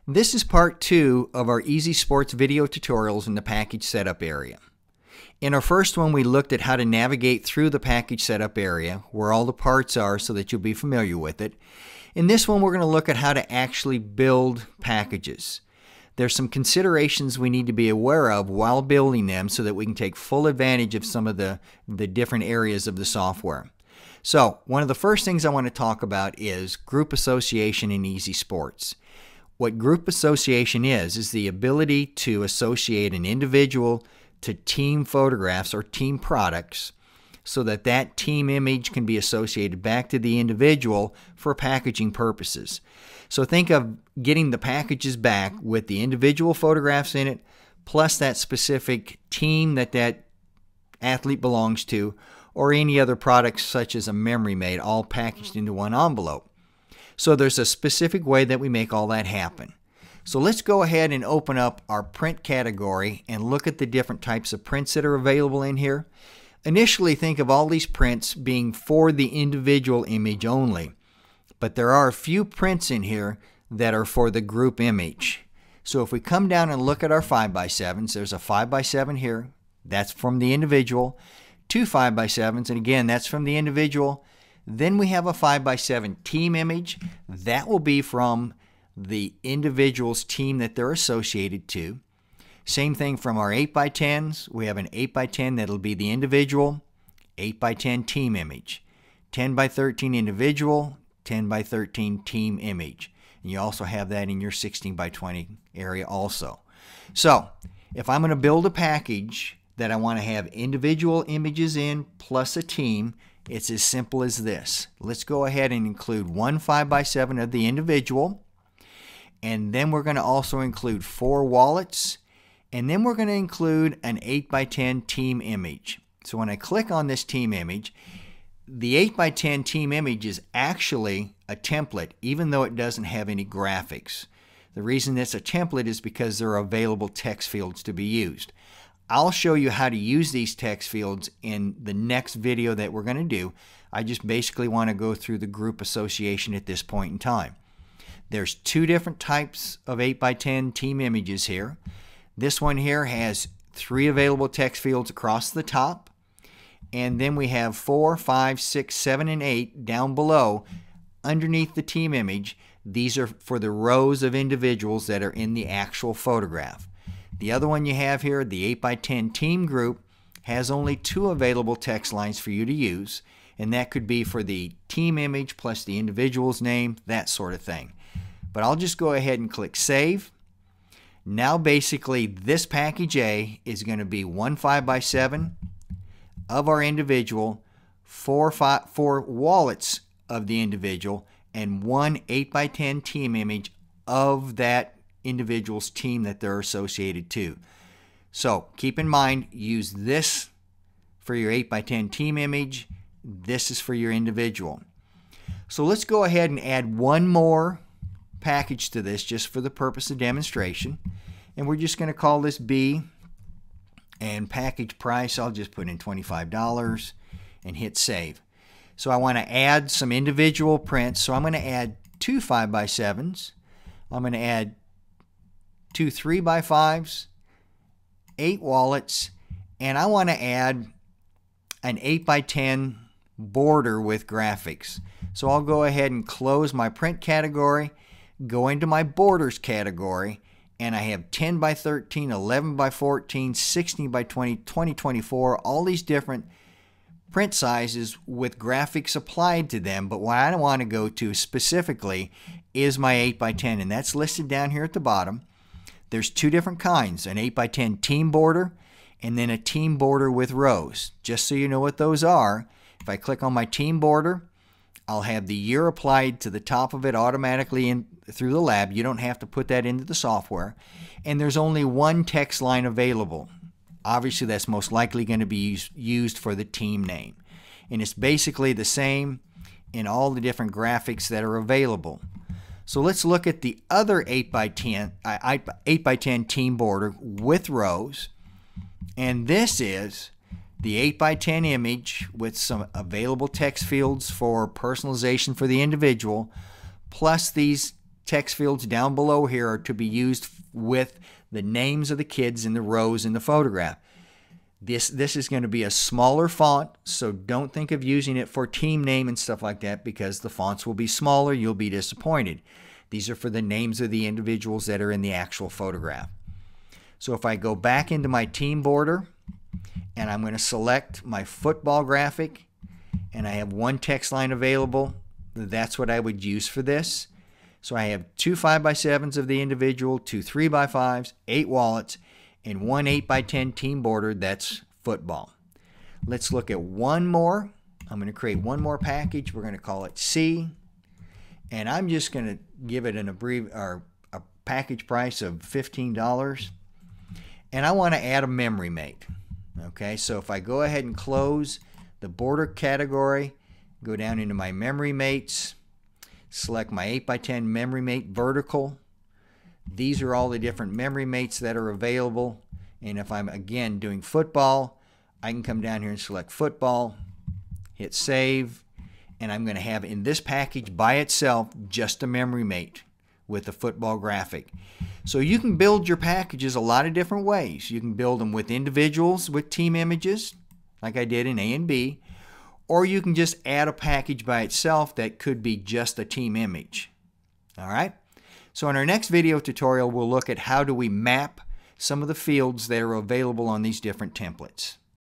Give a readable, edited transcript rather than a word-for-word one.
This is part 2 of our eZsports video tutorials in the package setup area. In our first one, we looked at how to navigate through the package setup area, where all the parts are so that you'll be familiar with it. In this one, we're going to look at how to actually build packages. There's some considerations we need to be aware of while building them so that we can take full advantage of some of the different areas of the software. So, one of the first things I want to talk about is group association in eZsports. What group association is the ability to associate an individual to team photographs or team products so that that team image can be associated back to the individual for packaging purposes. So think of getting the packages back with the individual photographs in it, plus that specific team that that athlete belongs to, or any other products such as a memory made, all packaged into one envelope. So there's a specific way that we make all that happen. So let's go ahead and open up our print category and look at the different types of prints that are available in here. Initially, think of all these prints being for the individual image only, but there are a few prints in here that are for the group image. So if we come down and look at our 5x7s, there's a 5x7 here. That's from the individual. 2 5x7s, and again, that's from the individual. Then we have a 5x7 team image. That will be from the individual's team that they're associated to. Same thing from our 8x10s. We have an 8x10 that'll be the individual, 8x10 team image. 10x13 individual, 10x13 team image. And you also have that in your 16x20 area also. So, if I'm going to build a package that I want to have individual images in plus a team, it's as simple as this. Let's go ahead and include one 5x7 of the individual, and then we're going to also include 4 wallets, and then we're going to include an 8x10 team image. So when I click on this team image, the 8x10 team image is actually a template, even though it doesn't have any graphics. The reason it's a template is because there are available text fields to be used. I'll show you how to use these text fields in the next video that we're going to do. I just basically want to go through the group association at this point in time. There's 2 different types of 8x10 team images here. This one here has 3 available text fields across the top. And then we have 4, 5, 6, 7, and 8 down below underneath the team image. These are for the rows of individuals that are in the actual photograph. The other one you have here, the 8x10 team group, has only 2 available text lines for you to use, and that could be for the team image plus the individual's name, that sort of thing. But I'll just go ahead and click Save. Now basically this package A is going to be 1 5x7 of our individual, 4 wallets of the individual, and 1 8x10 team image of that individual's team that they're associated to. So keep in mind, use this for your 8x10 team image. This is for your individual. So let's go ahead and add one more package to this just for the purpose of demonstration. And we're just going to call this B, and package price, I'll just put in $25 and hit save. So I want to add some individual prints. So I'm going to add 2 5x7s. I'm going to add 2 3x5s, 8 wallets, and I want to add an 8x10 border with graphics. So I'll go ahead and close my print category, go into my borders category, and I have 10x13, 11x14, 16x20, 20x24, all these different print sizes with graphics applied to them. But what I want to go to specifically is my 8x10, and that's listed down here at the bottom. There's 2 different kinds, an 8x10 team border and then a team border with rows. Just so you know what those are, if I click on my team border, I'll have the year applied to the top of it automatically in through the lab. You don't have to put that into the software. And there's only 1 text line available. Obviously, that's most likely going to be used for the team name. And it's basically the same in all the different graphics that are available. So let's look at the other 8x10 team border with rows. And this is the 8x10 image with some available text fields for personalization for the individual, plus these text fields down below here are to be used with the names of the kids in the rows in the photograph. This is going to be a smaller font, so don't think of using it for team name and stuff like that, because the fonts will be smaller. You'll be disappointed. These are for the names of the individuals that are in the actual photograph. So if I go back into my team border and I'm going to select my football graphic and I have one text line available, that's what I would use for this. So I have 2 5x7s of the individual, 2 3x5s, 8 wallets, and 1 8x10 team border. That's football. Let's look at one more. I'm going to create one more package. We're going to call it C, and I'm just going to give it a package price of $15. And I want to add a memory mate. Okay, so if I go ahead and close the border category, go down into my memory mates, select my 8x10 memory mate vertical. These are all the different memory mates that are available. And if I'm again doing football, I can come down here and select football, hit save, and I'm going to have in this package by itself just a memory mate with the football graphic. So you can build your packages a lot of different ways. You can build them with individuals with team images, like I did in A and B, or you can just add a package by itself that could be just a team image. All right? So in our next video tutorial, we'll look at how do we map some of the fields that are available on these different templates.